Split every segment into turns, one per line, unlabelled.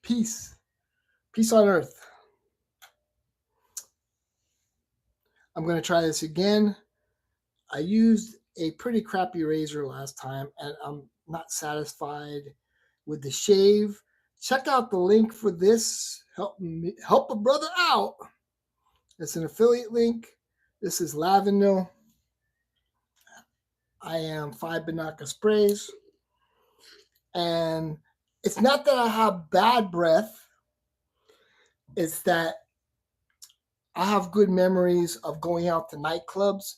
Peace. Peace on earth. I'm going to try this again. I used a pretty crappy razor last time, and I'm not satisfied with the shave. Check out the link for this. Help a brother out. It's an affiliate link. This is Lavanille. I am 5 Binaca sprays. And it's not that I have bad breath. It's that I have good memories of going out to nightclubs.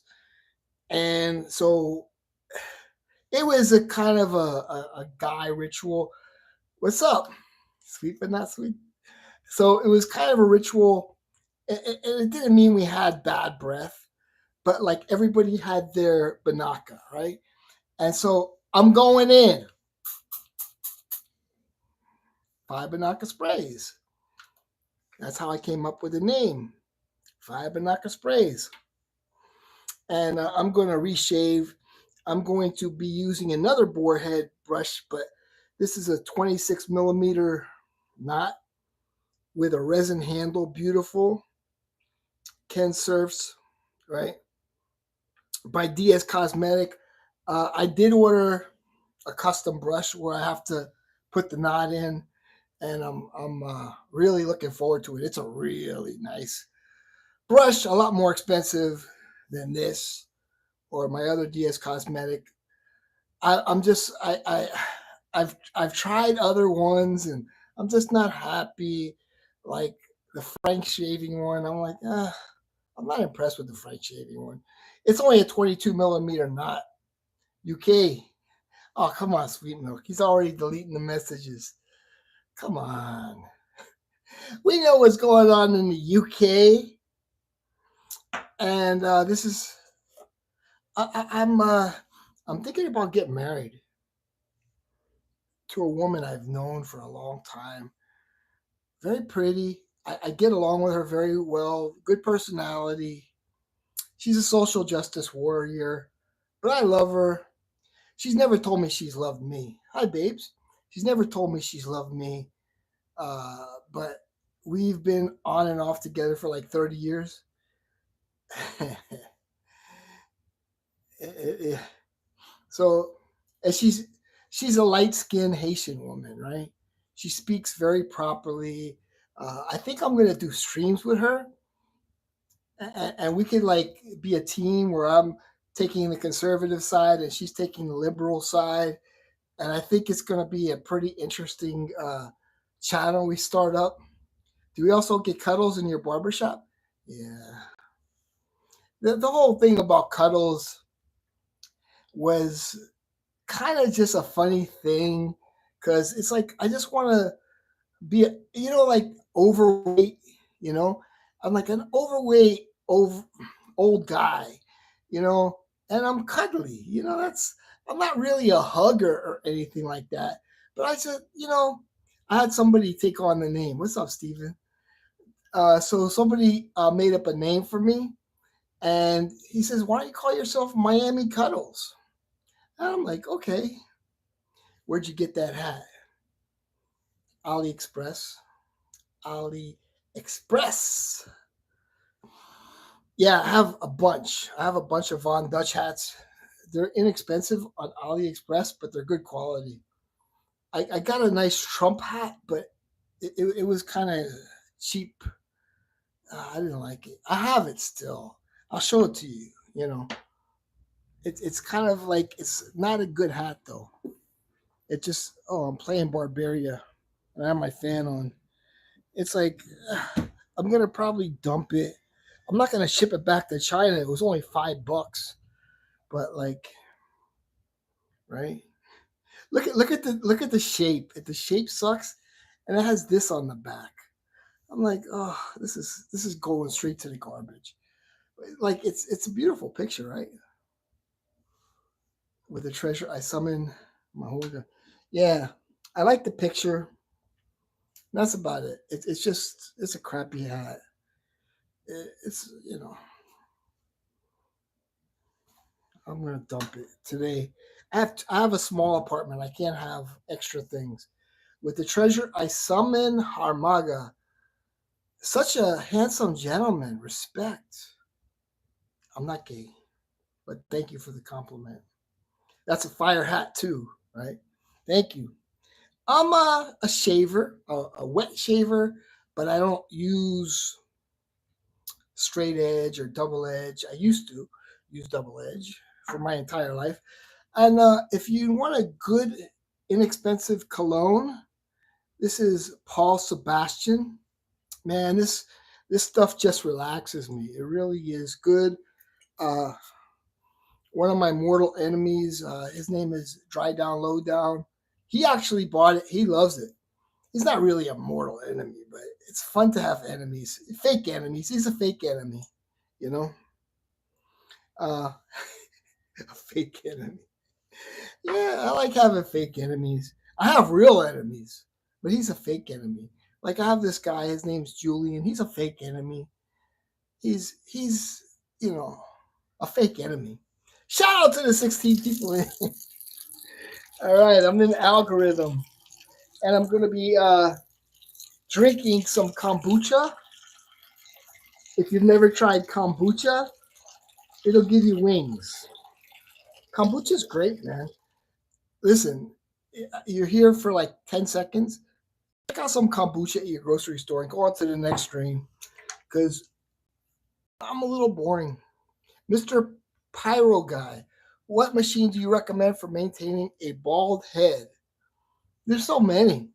And so it was a kind of a guy ritual. What's up? Sweet but not sweet. So it was kind of a ritual. And it didn't mean we had bad breath, but like everybody had their Binaca, right? And so I'm going in. 5 Binaca sprays. That's how I came up with the name. 5 Binaca sprays. And I'm going to reshave. I'm going to be using another boar head brush, but this is a 26 millimeter knot with a resin handle. Beautiful. Ken Surfs, right? By DS Cosmetic. I did order a custom brush where I have to put the knot in, and I'm really looking forward to it. It's a really nice brush, a lot more expensive than this or my other DS Cosmetic. I've tried other ones and I'm just not happy. Like the Frank shaving one, I'm like, I'm not impressed with the Frank shaving one. It's only a 22 millimeter knot. UK. Oh, come on, Sweet Milk. He's already deleting the messages. Come on. We know what's going on in the UK. And this is, I'm thinking about getting married to a woman I've known for a long time. Very pretty. I get along with her very well. Good personality. She's a social justice warrior, but I love her. She's never told me she's loved me. Hi, babes. She's never told me she's loved me. But we've been on and off together for like 30 years. So, and she's a light-skinned Haitian woman, right? She speaks very properly. I think I'm gonna do streams with her, and we could like be a team where I'm taking the conservative side and she's taking the liberal side, and I think it's gonna be a pretty interesting channel we start up. Do we also get Cuddles in your barbershop? Yeah. The whole thing about Cuddles was kind of just a funny thing because it's like I just want to be, like overweight. I'm like an overweight old guy, and I'm cuddly. I'm not really a hugger or anything like that. But I said, I had somebody take on the name. What's up, Steven? So somebody made up a name for me, and he says, "Why don't you call yourself Miami Cuddles?" And I'm like, "Okay." Where'd you get that hat? AliExpress. AliExpress. Yeah, I have a bunch. I have a bunch of Von Dutch hats. They're inexpensive on AliExpress, but they're good quality. I got a nice Trump hat, but it was kind of cheap. I didn't like it. I have it still. I'll show it to you. It's kind of like, it's not a good hat though. It just, I'm playing Barbaria and I have my fan on. It's like, I'm going to probably dump it. I'm not going to ship it back to China. It was only $5, but like, right? Look at the shape. The shape sucks, and it has this on the back. I'm like, oh, this is going straight to the garbage. Like it's a beautiful picture, right? With the treasure I summon my holder. Yeah, I like the picture. That's about it. It's a crappy hat. It's I'm gonna dump it today. I have a small apartment. I can't have extra things. With the treasure, I summon Harmaga. Such a handsome gentleman. Respect. I'm not gay, but thank you for the compliment. That's a fire hat too, right? Thank you. I'm a shaver, a wet shaver, but I don't use straight edge or double edge. I used to use double edge for my entire life. And if you want a good, inexpensive cologne, this is Paul Sebastian. Man, this stuff just relaxes me. It really is good. Uh, One of my mortal enemies, his name is Dry Down Low Down. He actually bought it. He loves it. He's not really a mortal enemy, but it's fun to have enemies, fake enemies. He's a fake enemy, you know, uh, a fake enemy. Yeah, I like having fake enemies. I have real enemies, but he's a fake enemy. Like I have this guy. His name's Julian. He's a fake enemy. He's a fake enemy. Shout out to the 16 people in. All right, I'm in algorithm, and I'm gonna be drinking some kombucha. If you've never tried kombucha, it'll give you wings. Kombucha's great, man. Listen, you're here for like 10 seconds. Check out some kombucha at your grocery store and go on to the next stream because I'm a little boring. Mr. Pyro Guy, what machine do you recommend for maintaining a bald head? There's so many.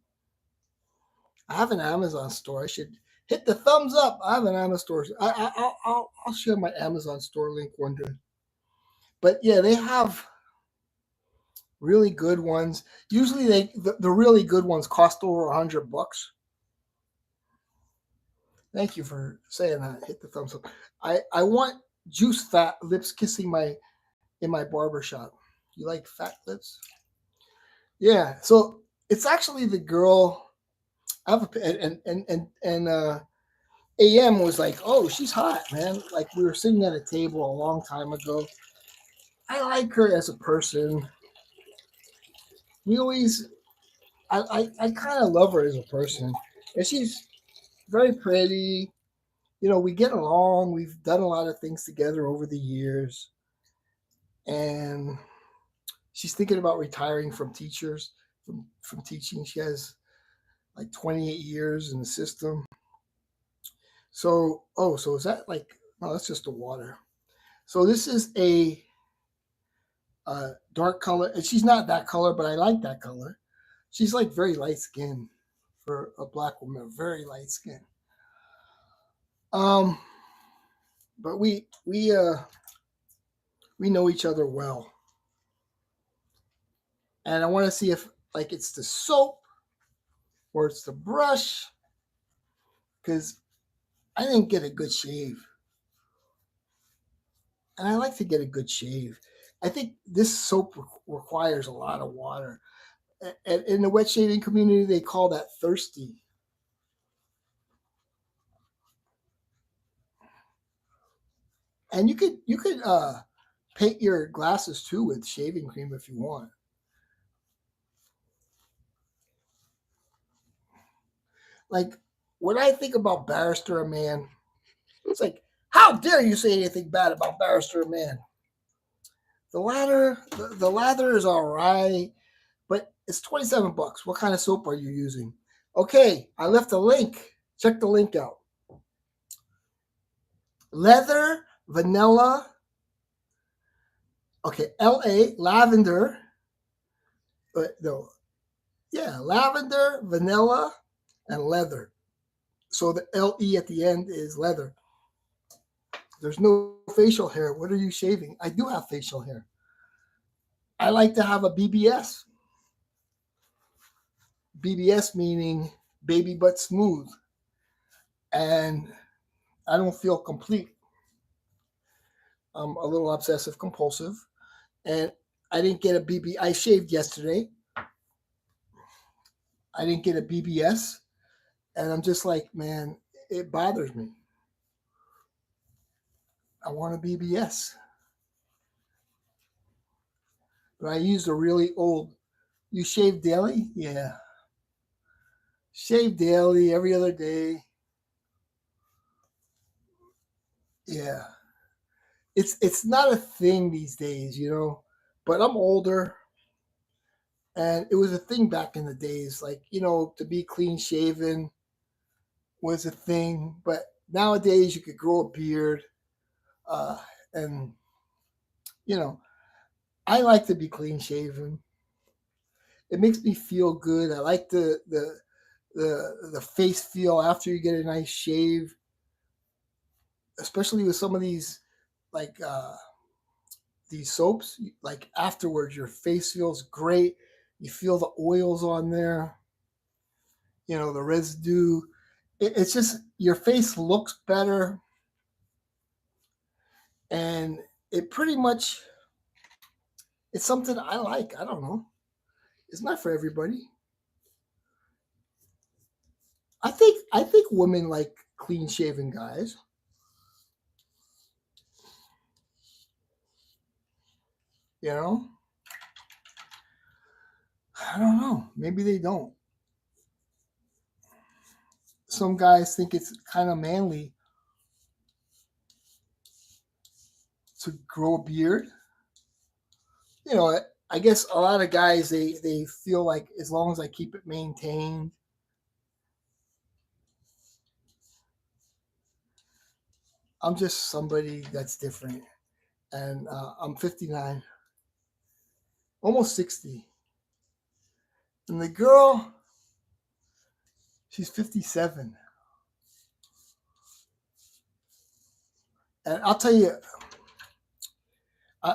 I have an Amazon store. I should hit the thumbs up. I have an Amazon store. I'll share my Amazon store link one day. But yeah, they have really good ones. Usually, the really good ones cost over $100. Thank you for saying that. Hit the thumbs up. I want juice fat lips kissing in my barber shop. You like fat lips? Yeah. So it's actually the girl. I have AM was like, oh, she's hot, man. Like we were sitting at a table a long time ago. I like her as a person. We always, I kind of love her as a person, and she's very pretty. We get along. We've done a lot of things together over the years, and she's thinking about retiring from from teaching. She has like 28 years in the system. So, so is that like? No, that's just the water. So this is a dark color, and she's not that color, but I like that color. She's like very light skinned for a black woman, very light skin. Um, but we know each other well, and I want to see if like it's the soap or it's the brush, because I didn't get a good shave, and I like to get a good shave. I think this soap requires a lot of water. In the wet shaving community, they call that thirsty. And you could paint your glasses too with shaving cream if you want. Like when I think about Barrister a Man, it's like, how dare you say anything bad about Barrister a Man? The lather is all right, but it's $27. What kind of soap are you using? Okay, I left a link. Check the link out. Leather, vanilla. Okay, LA, lavender. No, yeah, lavender, vanilla, and leather. So the LE at the end is leather. There's no facial hair. What are you shaving? I do have facial hair. I like to have a BBS. BBS meaning baby butt smooth. And I don't feel complete. I'm a little obsessive compulsive. And I didn't get a BB. I shaved yesterday. I didn't get a BBS. And I'm just like, man, it bothers me. I want a BBS. But I used a really old. You shave daily? Yeah. Shave daily, every other day. Yeah. It's not a thing these days, you know. But I'm older, and it was a thing back in the days. Like, you know, to be clean shaven was a thing. But nowadays, you could grow a beard, uh, and you know, I like to be clean shaven. It makes me feel good. I like the face feel after you get a nice shave, especially with some of like these soaps. Like afterwards, your face feels great. You feel the oils on there, you know, the residue. It's just your face looks better, and it pretty much it's something I like. I don't know. It's not for everybody. I think women like clean shaven guys. You know, I don't know. Maybe they don't. Some guys think it's kind of manly to grow a beard. You know, I guess a lot of guys they feel like as long as I keep it maintained. I'm just somebody that's different, and I'm 59, almost 60, and the girl, she's 57. And I'll tell you,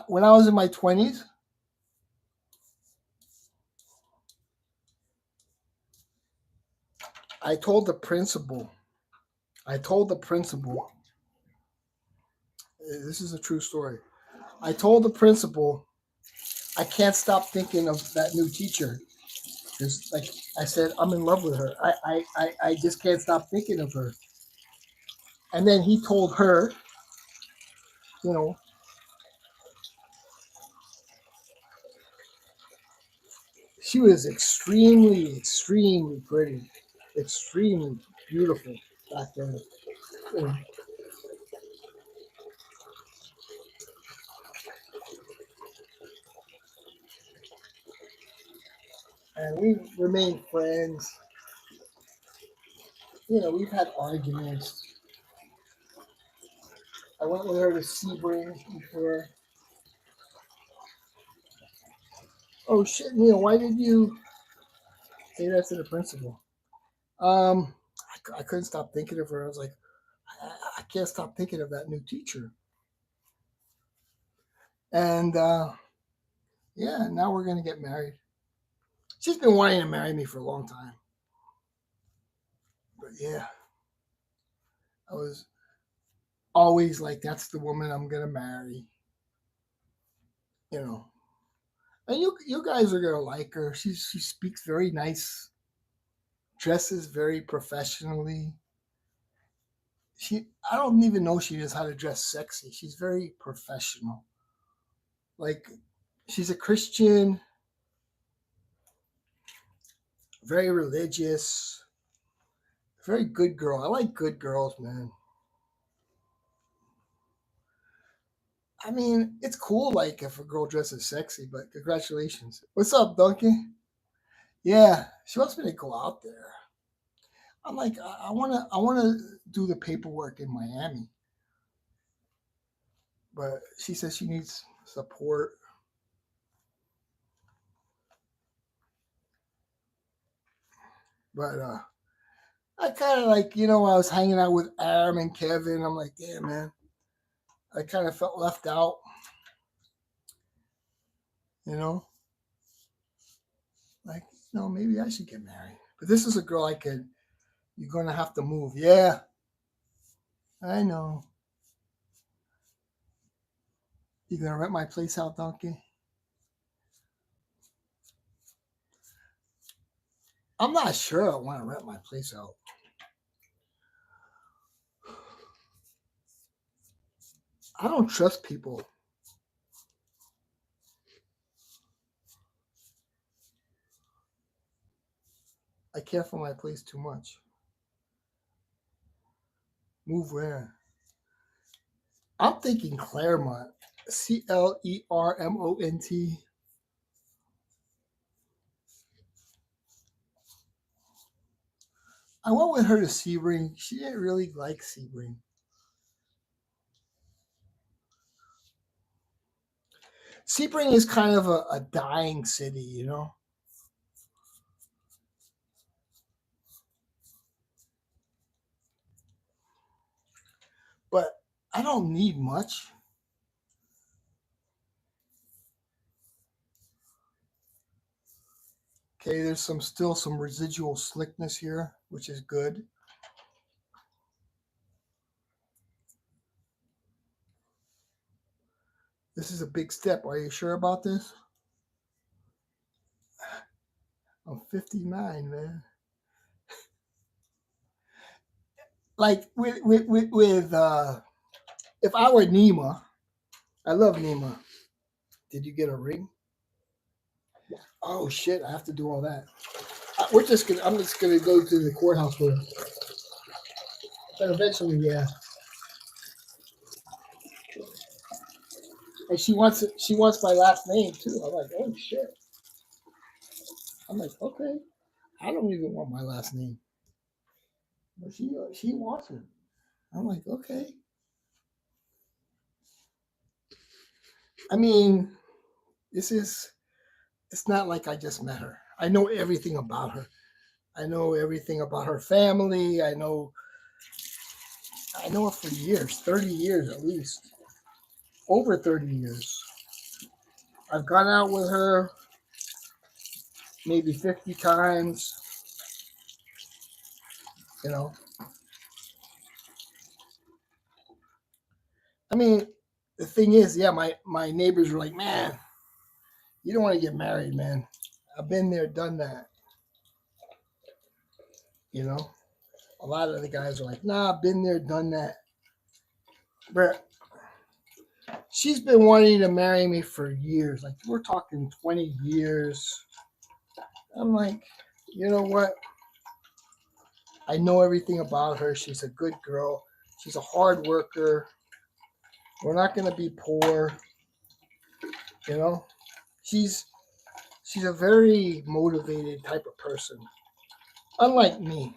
when I was in my 20s, I told the principal. I told the principal. This is a true story. I told the principal I can't stop thinking of that new teacher. Because, like I said, I'm in love with her. I just can't stop thinking of her. And then he told her, you know, she was extremely pretty, extremely beautiful back then. You know, and we remained friends. You know, we've had arguments. I went with her to Sebring before. Oh shit, Neil, why did you say that to the principal? Um, I couldn't stop thinking of her. I was like, I can't stop thinking of that new teacher. And yeah, now we're gonna get married. She's been wanting to marry me for a long time. But yeah, I was always like, that's the woman I'm gonna marry. You know, and you guys are gonna like her. She speaks very nice, dresses very professionally. I don't even know she knows how to dress sexy. She's very professional. Like, she's a Christian, very religious, very good girl. I like good girls, man. I mean, it's cool, like if a girl dresses sexy, but congratulations. What's up, Duncan? Yeah, she wants me to go out there. I'm like, I wanna do the paperwork in Miami, but she says she needs support. But I kind of like, I was hanging out with Aram and Kevin. I'm like, damn, man, I kind of felt left out, you know, like, maybe I should get married. But this is a girl I could. You're gonna have to move. Yeah, I know. You gonna rent my place out, Donkey? I'm not sure I want to rent my place out. I don't trust people. I care for my place too much. Move where? I'm thinking Claremont. Clermont. I went with her to Sebring. She didn't really like Sebring. Sebring is kind of a dying city, you know? But I don't need much. Okay, there's still some residual slickness here, which is good. This is a big step. Are you sure about this? I'm 59, man. Like with if I were Nima, I love Nima. Did you get a ring? Oh shit! I have to do all that. I'm just gonna go to the courthouse with her. But eventually, yeah. And she wants it. She wants my last name too. I'm like, oh shit. I'm like, okay. I don't even want my last name, but she wants it. I'm like, okay. I mean, this is. It's not like I just met her. I know everything about her. I know everything about her family. I know her for years, 30 years at least. Over 30 years. I've gone out with her maybe 50 times, you know. I mean, the thing is, yeah, my neighbors were like, man, you don't want to get married, man. I've been there, done that, you know. A lot of the guys are like, nah, I've been there, done that. But she's been wanting to marry me for years. Like, we're talking 20 years. I'm like, you know what? I know everything about her. She's a good girl. She's a hard worker. We're not going to be poor. You know, she's a very motivated type of person. Unlike me,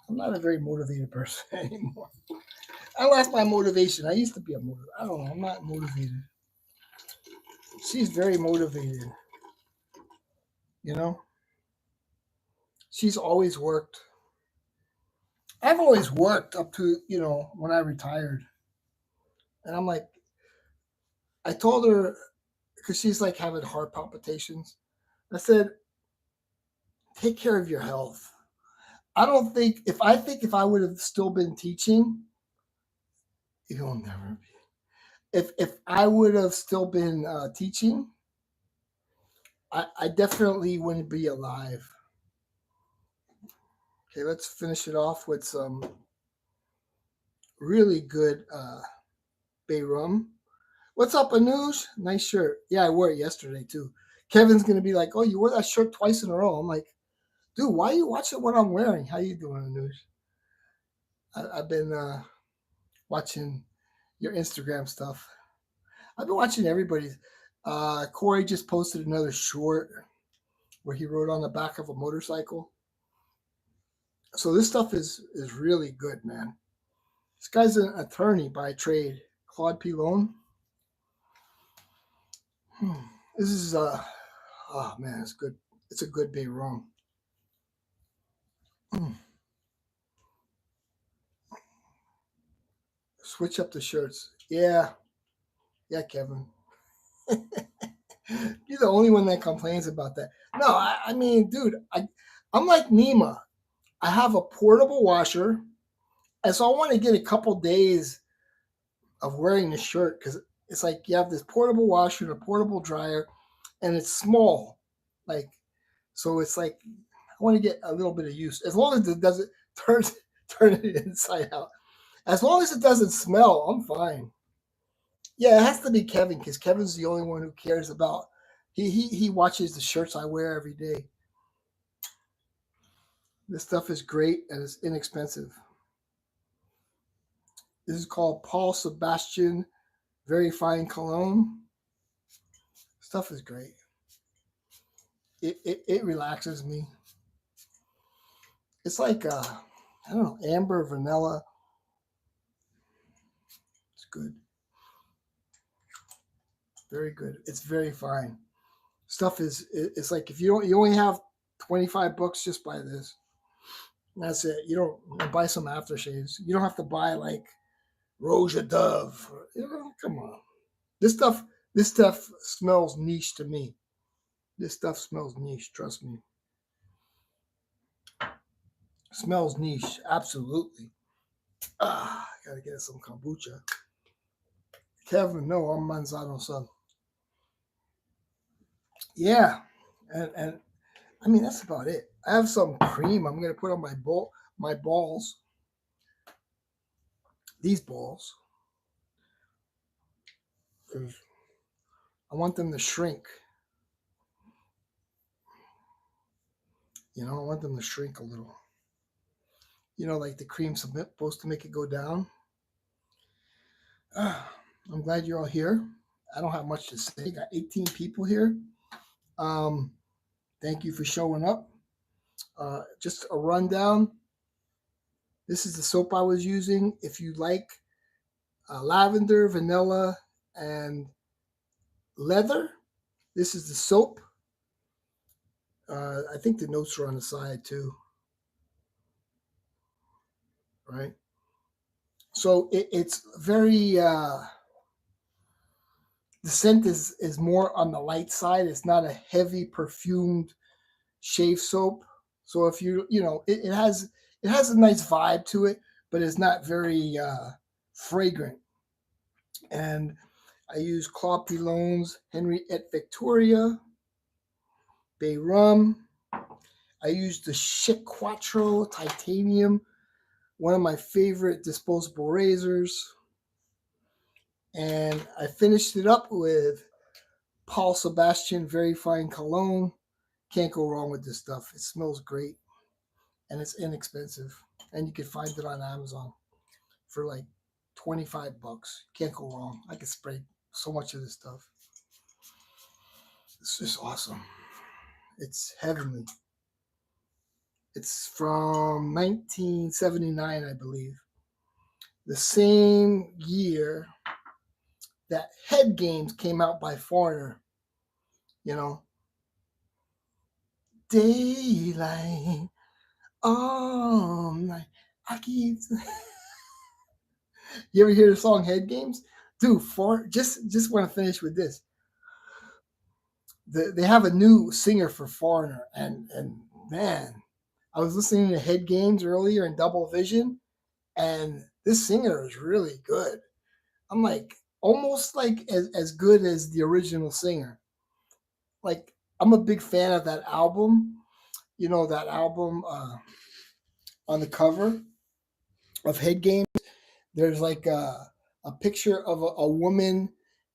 I'm not a very motivated person anymore. I lost my motivation. I used to be a motivated. I don't know. I'm not motivated. She's very motivated. You know, she's always worked. I've always worked up to when I retired, and I'm like, I told her because she's like having heart palpitations. I said, take care of your health. I don't think if I would have still been teaching, it'll never be. If I would have still been teaching, I definitely wouldn't be alive. Okay, let's finish it off with some really good bay rum. What's up, Anush? Nice shirt. Yeah, I wore it yesterday too. Kevin's gonna be like, "Oh, you wore that shirt twice in a row." I'm like, "Dude, why are you watching what I'm wearing? How you doing, Anush?" I've been watching your Instagram stuff. I've been watching everybody's. Corey just posted another short where he rode on the back of a motorcycle. So this stuff is really good, man. This guy's an attorney by trade, Claude Pilon. This is oh man, it's good. It's a good bay rum. Switch up the shirts. Yeah, yeah, Kevin. You're the only one that complains about that. No, I mean, dude, I'm like Nima. I have a portable washer, and so I want to get a couple days of wearing the shirt because it's like you have this portable washer and a portable dryer, and it's small, like so it's like I want to get a little bit of use as long as it doesn't turn turn it inside out. As long as it doesn't smell, I'm fine. Yeah, it has to be Kevin because Kevin's the only one who cares about. He watches the shirts I wear every day. This stuff is great and it's inexpensive. This is called Paul Sebastian Very Fine Cologne. Stuff is great. It relaxes me. It's like I don't know, amber, vanilla. It's good. Very good. It's very fine. Stuff is it's like if you only have $25, just buy this. And that's it. You don't buy some aftershaves. You don't have to buy like Rose of Dove. Come on. This stuff this stuff smells niche to me. This stuff smells niche, trust me. Smells niche, absolutely. I gotta get some kombucha. Kevin, no, I'm Manzano son. Yeah, and I mean that's about it. I have some cream I'm gonna put on my balls. These balls. I want them to shrink. I want them to shrink a little. Like the cream's supposed to make it go down. I'm glad you're all here. I don't have much to say. Got 18 people here. Thank you for showing up. Just a rundown. This is the soap I was using. If you like lavender, vanilla, and leather, this is the soap. I think the notes are on the side too. Right? So it's very, the scent is more on the light side. It's not a heavy perfumed shave soap. So if it has a nice vibe to it, but it's not very fragrant. And I use Claude Pilon's Henriette Victoria Bay Rum. I use the Chic Quattro Titanium, one of my favorite disposable razors. And I finished it up with Paul Sebastian Very Fine Cologne. Can't go wrong with this stuff. It smells great and it's inexpensive. And you can find it on Amazon for like $25. Can't go wrong. I can spray so much of this stuff. It's just awesome. It's heavenly. It's from 1979, I believe. The same year that Head Games came out by Foreigner. Daylight all night. I keep. You ever hear the song Head Games? Dude, just want to finish with this. They have a new singer for Foreigner, and man, I was listening to Head Games earlier in Double Vision, and this singer is really good. I'm like almost like as good as the original singer. Like I'm a big fan of that album. That album on the cover of Head Games. There's like a picture of a woman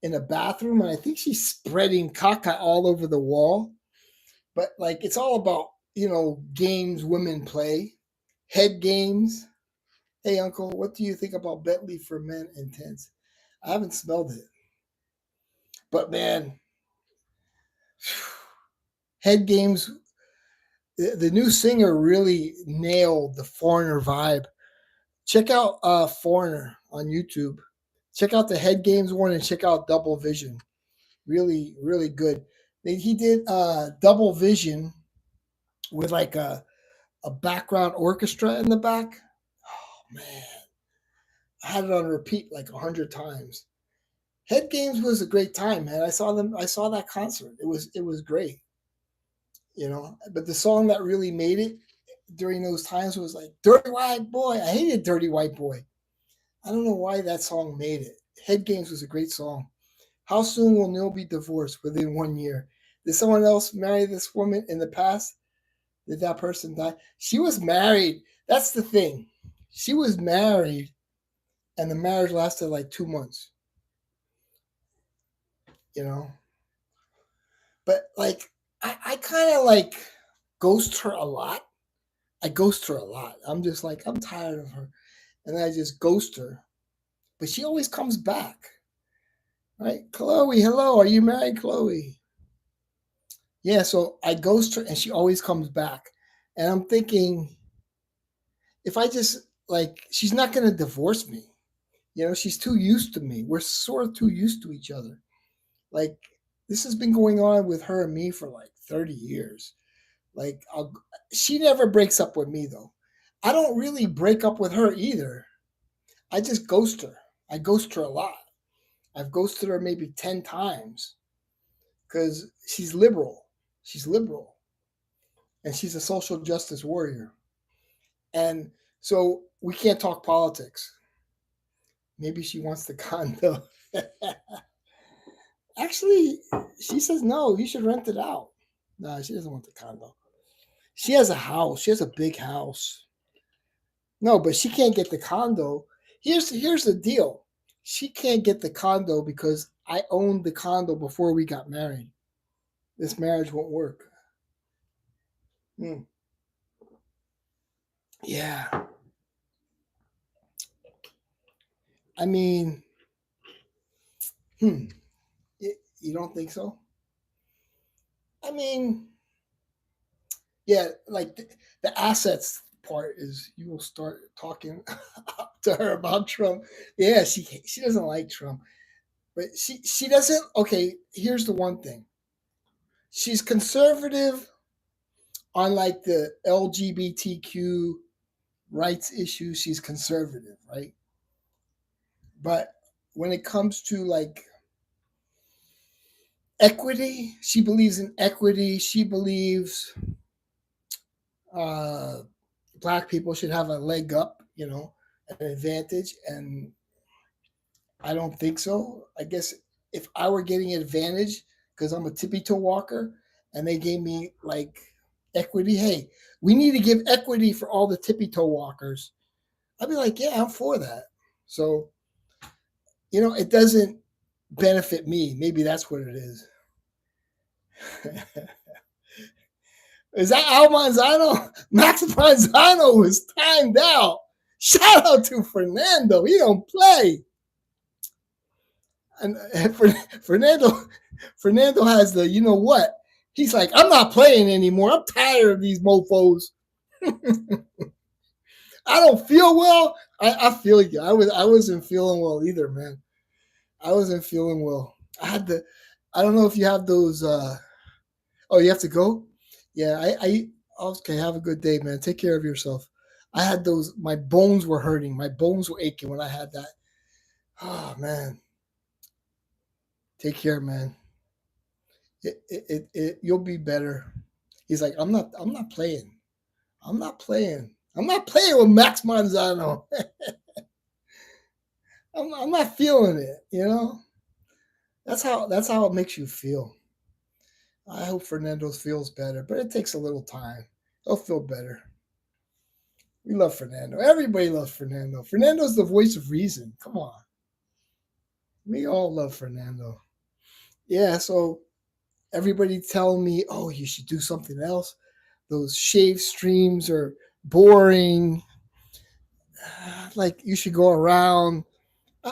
in a bathroom, and I think she's spreading caca all over the wall. But like it's all about games women play, Head Games. Hey uncle, what do you think about Bentley for Men Intense? I haven't smelled it, but man, Head Games. The new singer really nailed the Foreigner vibe. Check out Foreigner on YouTube. Check out the Head Games one and check out Double Vision. Really, really good. He did Double Vision with like a background orchestra in the back. Oh man, I had it on repeat like 100 times. Head Games was a great time, man. I saw them. I saw that concert. It was great. But the song that really made it during those times was like Dirty White Boy. I hated Dirty White Boy. I don't know why that song made it. Head Games was a great song. How soon will Neil be divorced? Within 1 year. Did someone else marry this woman in the past? Did that person die? She was married. That's the thing. She was married, and the marriage lasted like 2 months. But like, I kind of like ghost her a lot. I ghost her a lot. I'm just like, I'm tired of her. And I just ghost her. But she always comes back. Right? Chloe, hello. Are you married, Chloe? Yeah, so I ghost her and she always comes back. And I'm thinking, if I just like, she's not going to divorce me. She's too used to me. We're sort of too used to each other. Like, this has been going on with her and me for like 30 years. Like, she never breaks up with me, though. I don't really break up with her either. I just ghost her. I ghost her a lot. I've ghosted her maybe 10 times because she's liberal. She's liberal. And she's a social justice warrior. And so we can't talk politics. Maybe she wants the condo. Actually, she says no, you should rent it out. No, she doesn't want the condo. She has a house. She has a big house. No, but she can't get the condo. Here's the deal. She can't get the condo because I owned the condo before we got married. This marriage won't work. Hmm. Yeah. I mean, hmm. You don't think so? I mean, yeah, like the assets part is you will start talking to her about Trump. Yeah, she doesn't like Trump, but she doesn't. Okay, here's the one thing. She's conservative on like the LGBTQ rights issue. She's conservative, right? But when it comes to like equity, she believes in equity. She believes uh, black people should have a leg up, an advantage. And I don't think so. I guess if I were getting an advantage because I'm a tippy toe walker and they gave me like equity, hey, we need to give equity for all the tippy toe walkers. I'd be like, yeah, I'm for that. So, it doesn't benefit me. Maybe that's what it is. Is that Al Manzano? Max Manzano was timed out. Shout out to Fernando. He don't play. And Fernando has the, you know what? He's like, I'm not playing anymore. I'm tired of these mofos. I don't feel well. I feel you. I wasn't feeling well either, man. I wasn't feeling well. I don't know if you have those oh, you have to go? Yeah, I okay, have a good day, man. Take care of yourself. I had those my bones were hurting. My bones were aching when I had that. Oh man. Take care, man. You'll be better. He's like, I'm not playing. I'm not playing. I'm not playing with Max Manzano. I'm not feeling it. That's how it makes you feel. I hope Fernando feels better, but it takes a little time. He'll feel better. We love Fernando. Everybody loves Fernando. Fernando's the voice of reason. Come on. We all love Fernando. Yeah, so everybody telling me, oh, you should do something else. Those shave streams are boring. Like, you should go around.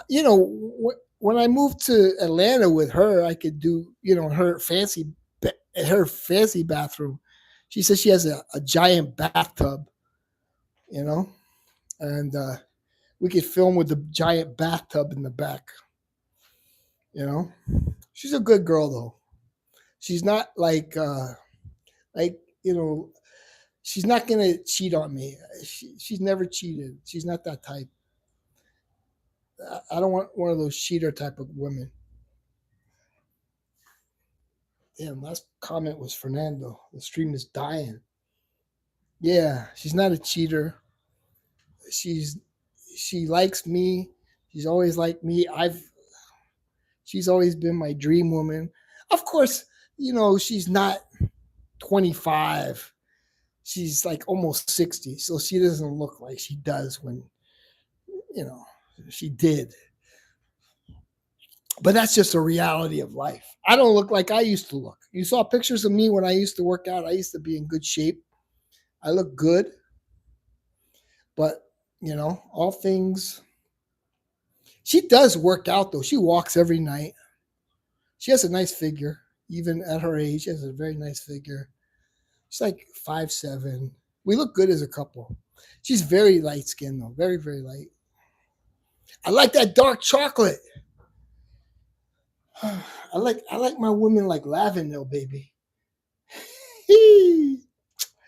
When I moved to Atlanta with her, I could do, her fancy bathroom. She says she has a giant bathtub, you know, and we could film with the giant bathtub in the back. You know, she's a good girl though. She's not like she's not gonna cheat on me. She's never cheated. She's not that type. I don't want one of those cheater type of women. Damn, last comment was Fernando. The stream is dying. Yeah, she's not a cheater. She's she likes me. She's always liked me. She's always been my dream woman. Of course, she's not 25. She's like almost 60, so she doesn't look like she does when you know she did. But that's just a reality of life. I don't look like I used to look. You saw pictures of me when I used to work out. I used to be in good shape. I look good. But all things. She does work out though. She walks every night. She has a nice figure, even at her age. She has a very nice figure. She's like 5'7". We look good as a couple. She's very light skinned though, very very light. I like that dark chocolate. I like my women like Lavanille, baby.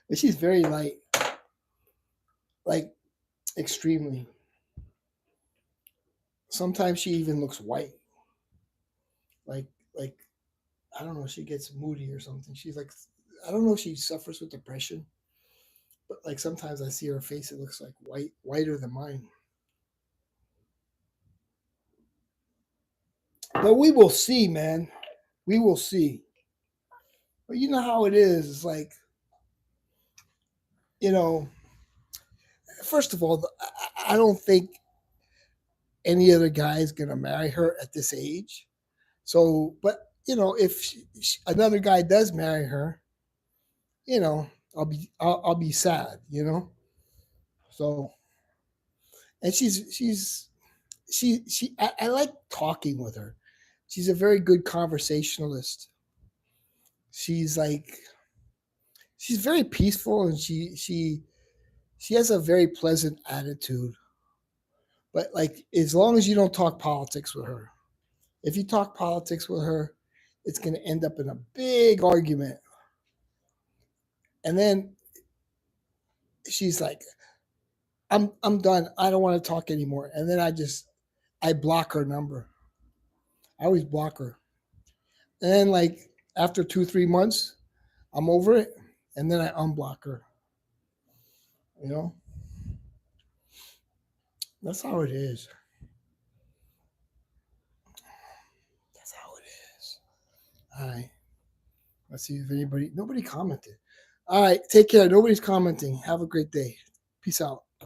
But she's very light, like extremely. Sometimes she even looks white, like like I don't know. She gets moody or something. She's like, I don't know if she suffers with depression, but like sometimes I see her face. It looks like whiter than mine. But we will see, man. We will see. But you know how it is. It's like, you know, first of all, I don't think any other guy is gonna marry her at this age. So, but if another guy does marry her, I'll be sad. So, and I like talking with her. She's a very good conversationalist. She's like she's very peaceful, and she has a very pleasant attitude. But like as long as you don't talk politics with her. If you talk politics with her, it's going to end up in a big argument. And then she's like, I'm done. I don't want to talk anymore. And then I block her number. I always block her. And then like after 2, 3 months, I'm over it. And then I unblock her. You know? That's how it is. That's how it is. All right. Let's see if nobody commented. All right. Take care. Nobody's commenting. Have a great day. Peace out.